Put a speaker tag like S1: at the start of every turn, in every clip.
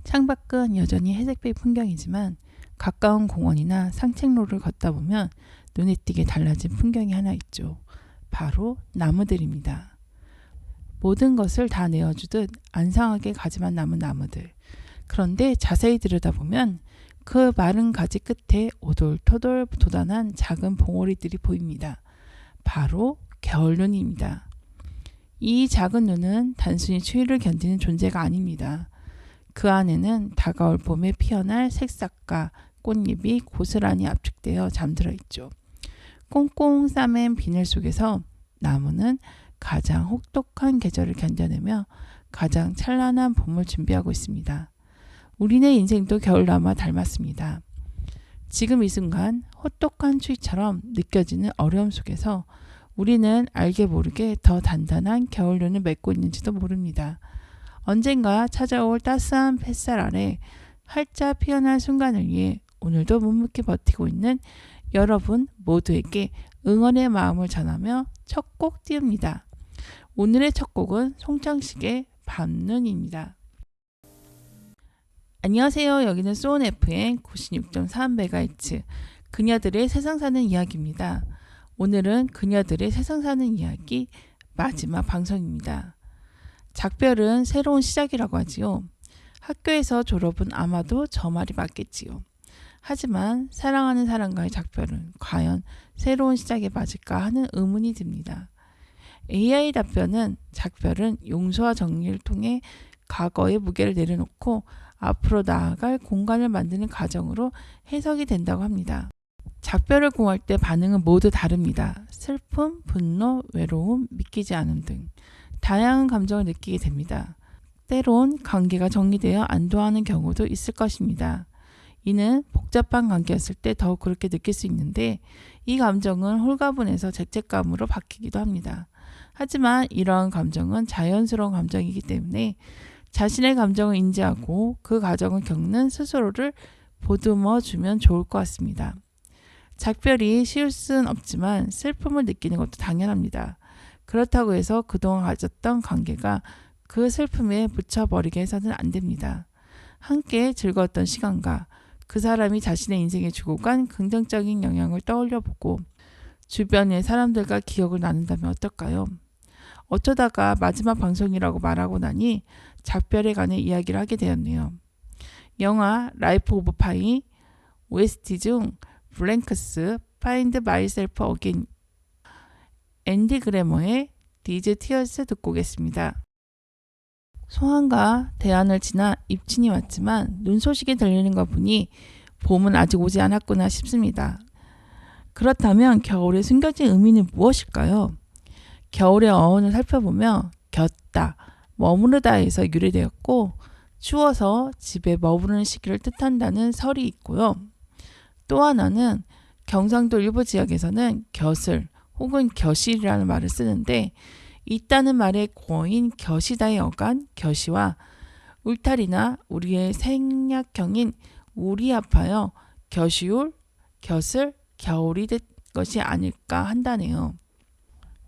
S1: 창밖은 여전히 회색빛 풍경이지만 가까운 공원이나 산책로를 걷다 보면 눈에 띄게 달라진 풍경이 하나 있죠. 바로 나무들입니다. 모든 것을 다 내어주듯 안상하게 가지만 남은 나무들. 그런데 자세히 들여다보면 그 마른 가지 끝에 오돌토돌 돋아난 작은 봉오리들이 보입니다. 바로 겨울눈입니다. 이 작은 눈은 단순히 추위를 견디는 존재가 아닙니다. 그 안에는 다가올 봄에 피어날 새싹과 꽃잎이 고스란히 압축되어 잠들어 있죠. 꽁꽁 싸맨 비늘 속에서 나무는 가장 혹독한 계절을 견뎌내며 가장 찬란한 봄을 준비하고 있습니다. 우리네 인생도 겨울나무와 닮았습니다. 지금 이 순간 혹독한 추위처럼 느껴지는 어려움 속에서 우리는 알게 모르게 더 단단한 겨울눈을 맺고 있는지도 모릅니다. 언젠가 찾아올 따스한 햇살 아래 활짝 피어날 순간을 위해 오늘도 묵묵히 버티고 있는 여러분 모두에게 응원의 마음을 전하며 첫 곡 띄웁니다. 오늘의 첫 곡은 송창식의 밤눈입니다. 안녕하세요. 여기는 수온 FM 96.3MHz 그녀들의 세상 사는 이야기입니다. 오늘은 그녀들의 세상 사는 이야기 마지막 방송입니다. 작별은 새로운 시작이라고 하지요. 학교에서 졸업은 아마도 저 말이 맞겠지요. 하지만 사랑하는 사람과의 작별은 과연 새로운 시작에 맞을까 하는 의문이 듭니다. AI 답변은 작별은 용서와 정리를 통해 과거의 무게를 내려놓고 앞으로 나아갈 공간을 만드는 과정으로 해석이 된다고 합니다. 작별을 공할 때 반응은 모두 다릅니다. 슬픔, 분노, 외로움, 믿기지 않음 등 다양한 감정을 느끼게 됩니다. 때론 관계가 정리되어 안도하는 경우도 있을 것입니다. 이는 복잡한 관계였을 때 더욱 그렇게 느낄 수 있는데 이 감정은 홀가분해서 죄책감으로 바뀌기도 합니다. 하지만 이러한 감정은 자연스러운 감정이기 때문에 자신의 감정을 인지하고 그 과정을 겪는 스스로를 보듬어 주면 좋을 것 같습니다. 작별이 쉬울 수는 없지만 슬픔을 느끼는 것도 당연합니다. 그렇다고 해서 그동안 가졌던 관계가 그 슬픔에 묻혀버리게 해서는 안 됩니다. 함께 즐거웠던 시간과 그 사람이 자신의 인생에 주고 간 긍정적인 영향을 떠올려보고 주변의 사람들과 기억을 나눈다면 어떨까요? 어쩌다가 마지막 방송이라고 말하고 나니 작별에 관해 이야기를 하게 되었네요. 영화 라이프 오브 파이 OST 중 블랭크스 Find Myself Again 앤디 그래머의 These Tears 듣고 오겠습니다. 소환과 대안을 지나 입춘이 왔지만 눈 소식이 들리는 거 보니 봄은 아직 오지 않았구나 싶습니다. 그렇다면 겨울에 숨겨진 의미는 무엇일까요? 겨울의 어원을 살펴보며 겼다, 머무르다에서 유래되었고 추워서 집에 머무르는 시기를 뜻한다는 설이 있고요. 또 하나는 경상도 일부 지역에서는 곁을 혹은 겨실이라는 말을 쓰는데 있다는 말의 고어인 겨시다의 어간 겨시와 울타리나 우리의 생략형인 울이 합하여 겨시울, 곁을, 겨울이 된 것이 아닐까 한다네요.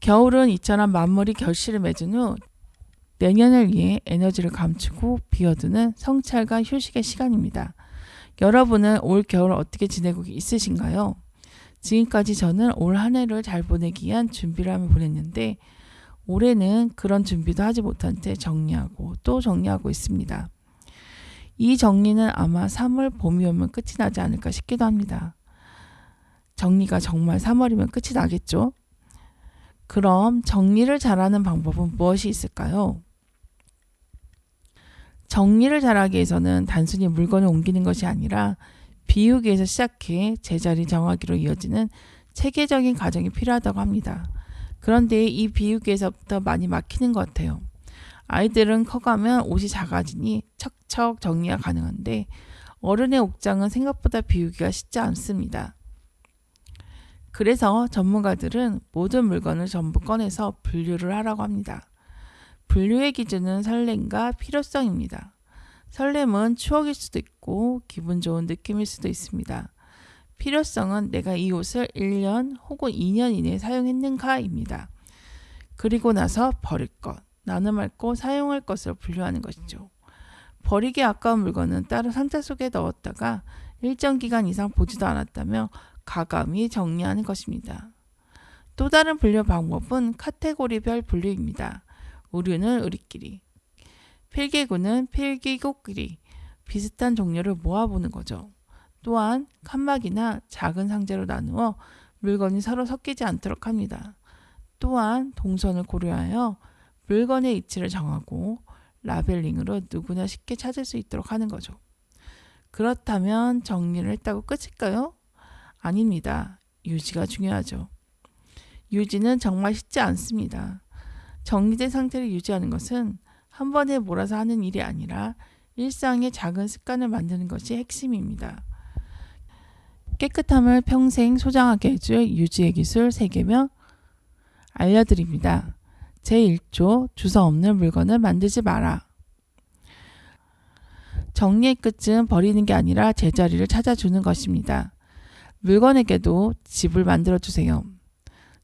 S1: 겨울은 이처럼 만물이 결실을 맺은 후 내년을 위해 에너지를 감추고 비워두는 성찰과 휴식의 시간입니다. 여러분은 올 겨울 어떻게 지내고 있으신가요? 지금까지 저는 올 한 해를 잘 보내기 위한 준비를 하며 보냈는데 올해는 그런 준비도 하지 못한 채 정리하고 또 정리하고 있습니다. 이 정리는 아마 3월 봄이 오면 끝이 나지 않을까 싶기도 합니다. 정리가 정말 3월이면 끝이 나겠죠? 그럼 정리를 잘하는 방법은 무엇이 있을까요? 정리를 잘하기 위해서는 단순히 물건을 옮기는 것이 아니라 비우기에서 시작해 제자리 정하기로 이어지는 체계적인 과정이 필요하다고 합니다. 그런데 이 비우기에서부터 많이 막히는 것 같아요. 아이들은 커가면 옷이 작아지니 척척 정리가 가능한데 어른의 옷장은 생각보다 비우기가 쉽지 않습니다. 그래서 전문가들은 모든 물건을 전부 꺼내서 분류를 하라고 합니다. 분류의 기준은 설렘과 필요성입니다. 설렘은 추억일 수도 있고 기분 좋은 느낌일 수도 있습니다. 필요성은 내가 이 옷을 1년 혹은 2년 이내에 사용했는가입니다. 그리고 나서 버릴 것, 나눔할 것, 사용할 것으로 분류하는 것이죠. 버리기 아까운 물건은 따로 상자 속에 넣었다가 일정 기간 이상 보지도 않았다며 가감히 정리하는 것입니다. 또 다른 분류 방법은 카테고리별 분류입니다. 의류는 의류끼리, 필기구는 필기구끼리 비슷한 종류를 모아보는 거죠. 또한 칸막이나 작은 상자로 나누어 물건이 서로 섞이지 않도록 합니다. 또한 동선을 고려하여 물건의 위치를 정하고 라벨링으로 누구나 쉽게 찾을 수 있도록 하는 거죠. 그렇다면 정리를 했다고 끝일까요? 아닙니다. 유지가 중요하죠. 유지는 정말 쉽지 않습니다. 정리된 상태를 유지하는 것은 한 번에 몰아서 하는 일이 아니라 일상의 작은 습관을 만드는 것이 핵심입니다. 깨끗함을 평생 소장하게 해줄 유지의 기술 3개명 알려드립니다. 제1조 주소 없는 물건을 만들지 마라. 정리의 끝은 버리는 게 아니라 제자리를 찾아주는 것입니다. 물건에게도 집을 만들어 주세요.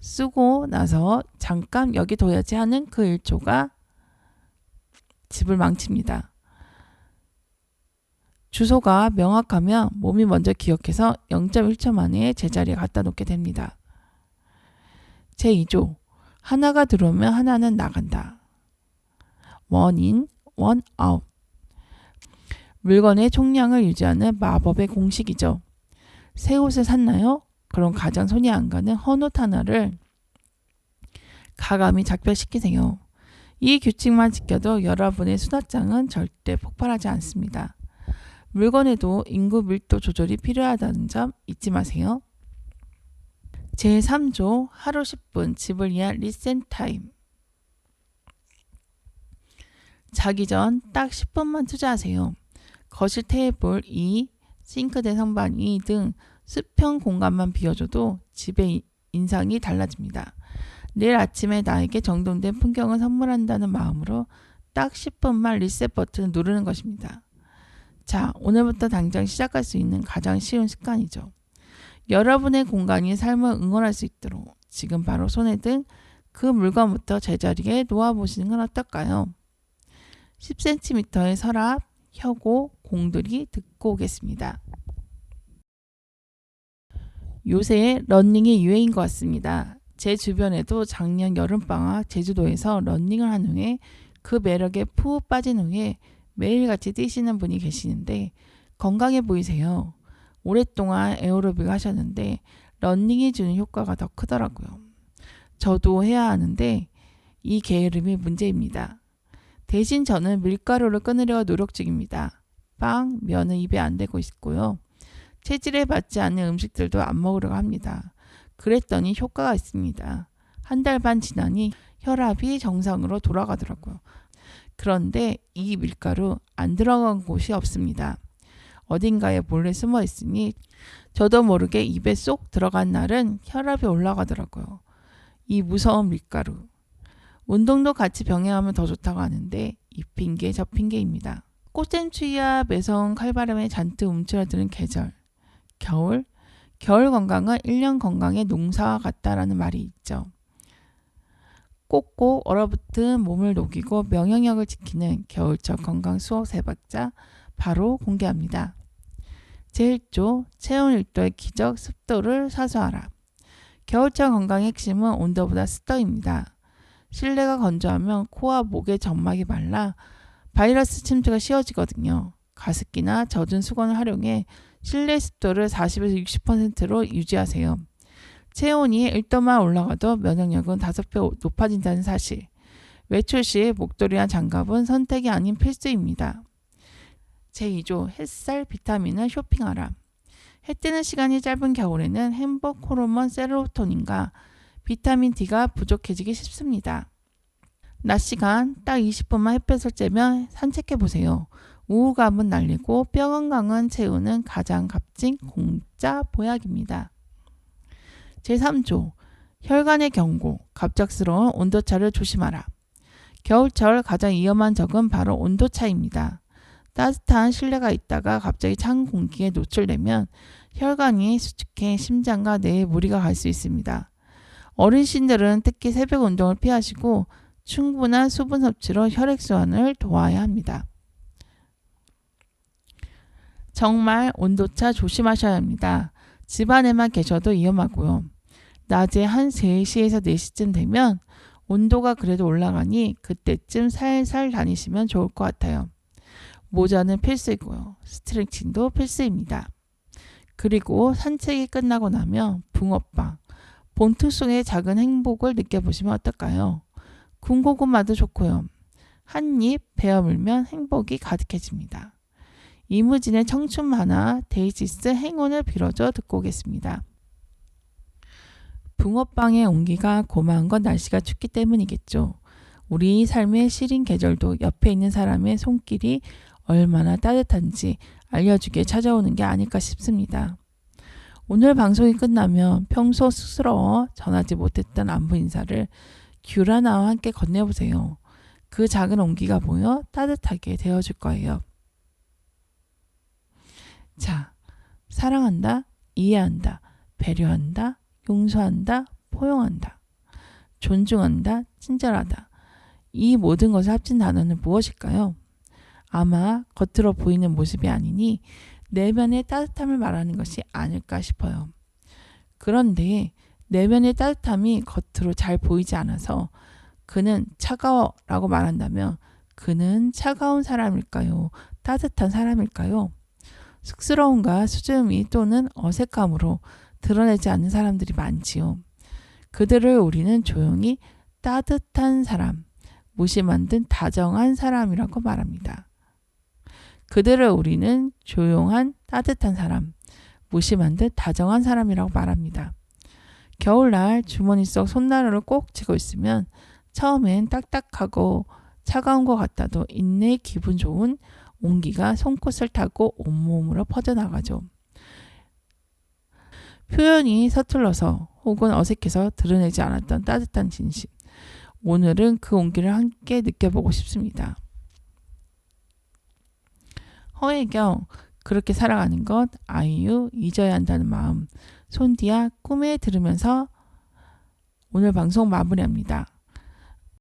S1: 쓰고 나서 잠깐 여기 둬야지 하는 그 1초가 집을 망칩니다. 주소가 명확하면 몸이 먼저 기억해서 0.1초 만에 제자리에 갖다 놓게 됩니다. 제2조 하나가 들어오면 하나는 나간다. 원 인, 원 아웃. 물건의 총량을 유지하는 마법의 공식이죠. 새 옷을 샀나요? 그럼 가장 손이 안 가는 헌옷 하나를 가감히 작별시키세요. 이 규칙만 지켜도 여러분의 수납장은 절대 폭발하지 않습니다. 물건에도 인구 밀도 조절이 필요하다는 점 잊지 마세요. 제3조 하루 10분 집을 위한 리셋 타임. 자기 전 딱 10분만 투자하세요. 거실 테이블 2, 싱크대 선반 2 등 수평 공간만 비워줘도 집의 인상이 달라집니다. 내일 아침에 나에게 정돈된 풍경을 선물한다는 마음으로 딱 10분만 리셋 버튼을 누르는 것입니다. 자, 오늘부터 당장 시작할 수 있는 가장 쉬운 습관이죠. 여러분의 공간이 삶을 응원할 수 있도록 지금 바로 손에 든 그 물건부터 제자리에 놓아보시는 건 어떨까요? 10cm의 서랍, 혀고, 공들이 듣고 오겠습니다. 요새 러닝이 유행인 것 같습니다. 제 주변에도 작년 여름방학 제주도에서 러닝을 한 후에 그 매력에 푹 빠진 후에 매일같이 뛰시는 분이 계시는데 건강해 보이세요. 오랫동안 에어로빅 하셨는데 러닝이 주는 효과가 더 크더라고요. 저도 해야 하는데 이 게으름이 문제입니다. 대신 저는 밀가루를 끊으려 노력 중입니다. 빵, 면은 입에 안 대고 있고요. 체질에 맞지 않는 음식들도 안 먹으려고 합니다. 그랬더니 효과가 있습니다. 한 달 반 지나니 혈압이 정상으로 돌아가더라고요. 그런데 이 밀가루 안 들어간 곳이 없습니다. 어딘가에 몰래 숨어 있으니 저도 모르게 입에 쏙 들어간 날은 혈압이 올라가더라고요. 이 무서운 밀가루. 운동도 같이 병행하면 더 좋다고 하는데 이 핑계 저 핑계입니다. 꽃샘추위와 매서운 칼바람에 잔뜩 움츠러드는 계절. 겨울. 겨울 건강은 1년 건강의 농사와 같다라는 말이 있죠. 꼭꼭 얼어붙은 몸을 녹이고 면역력을 지키는 겨울철 건강 수업 3박자 바로 공개합니다. 제1조 체온 1도의 기적 습도를 사수하라. 겨울철 건강의 핵심은 온도보다 습도입니다. 실내가 건조하면 코와 목의 점막이 말라 바이러스 침투가 쉬워지거든요. 가습기나 젖은 수건을 활용해 실내 습도를 40에서 60%로 유지하세요. 체온이 1도만 올라가도 면역력은 5배 높아진다는 사실. 외출 시 목도리와 장갑은 선택이 아닌 필수입니다. 제2조 햇살 비타민을 쇼핑하라. 해 뜨는 시간이 짧은 겨울에는 행복 호르몬 세로토닌과 비타민 D가 부족해지기 쉽습니다. 낮 시간 딱 20분만 햇볕을 쬐면 산책해보세요. 우울감은 날리고 뼈 건강은 채우는 가장 값진 공짜 보약입니다. 제3조 혈관의 경고, 갑작스러운 온도차를 조심하라. 겨울철 가장 위험한 적은 바로 온도차입니다. 따뜻한 실내가 있다가 갑자기 찬 공기에 노출되면 혈관이 수축해 심장과 뇌에 무리가 갈 수 있습니다. 어르신들은 특히 새벽 운동을 피하시고 충분한 수분 섭취로 혈액순환을 도와야 합니다. 정말 온도차 조심하셔야 합니다. 집 안에만 계셔도 위험하고요. 낮에 한 3시에서 4시쯤 되면 온도가 그래도 올라가니 그때쯤 살살 다니시면 좋을 것 같아요. 모자는 필수이고요. 스트레칭도 필수입니다. 그리고 산책이 끝나고 나면 붕어빵, 본투 속의 작은 행복을 느껴보시면 어떨까요? 군고구마도 좋고요. 한 입 베어 물면 행복이 가득해집니다. 이무진의 청춘 만화 데이지스 행운을 빌어줘 듣고 오겠습니다. 붕어빵의 온기가 고마운 건 날씨가 춥기 때문이겠죠. 우리 삶의 시린 계절도 옆에 있는 사람의 손길이 얼마나 따뜻한지 알려주게 찾아오는 게 아닐까 싶습니다. 오늘 방송이 끝나면 평소 쑥스러워 전하지 못했던 안부 인사를 귤하나와 함께 건네보세요. 그 작은 온기가 모여 따뜻하게 되어줄 거예요. 자, 사랑한다, 이해한다, 배려한다, 용서한다, 포용한다, 존중한다, 친절하다. 이 모든 것을 합친 단어는 무엇일까요? 아마 겉으로 보이는 모습이 아니니 내면의 따뜻함을 말하는 것이 아닐까 싶어요. 그런데 내면의 따뜻함이 겉으로 잘 보이지 않아서 그는 차가워라고 말한다면 그는 차가운 사람일까요? 따뜻한 사람일까요? 쑥스러움과 수줍음이 또는 어색함으로 드러내지 않는 사람들이 많지요. 그들을 우리는 조용히 따뜻한 사람, 무심한 듯 다정한 사람이라고 말합니다. 그들을 우리는 조용한 따뜻한 사람, 무심한 듯 다정한 사람이라고 말합니다. 겨울날 주머니 속 손난로를 꼭 쥐고 있으면 처음엔 딱딱하고 차가운 것 같아도 인내 기분 좋은 온기가 손끝을 타고 온몸으로 퍼져나가죠. 표현이 서툴러서 혹은 어색해서 드러내지 않았던 따뜻한 진심. 오늘은 그 온기를 함께 느껴보고 싶습니다. 허혜경, 그렇게 살아가는 것, 아이유, 잊어야 한다는 마음, 손디아, 꿈에 들으면서 오늘 방송 마무리합니다.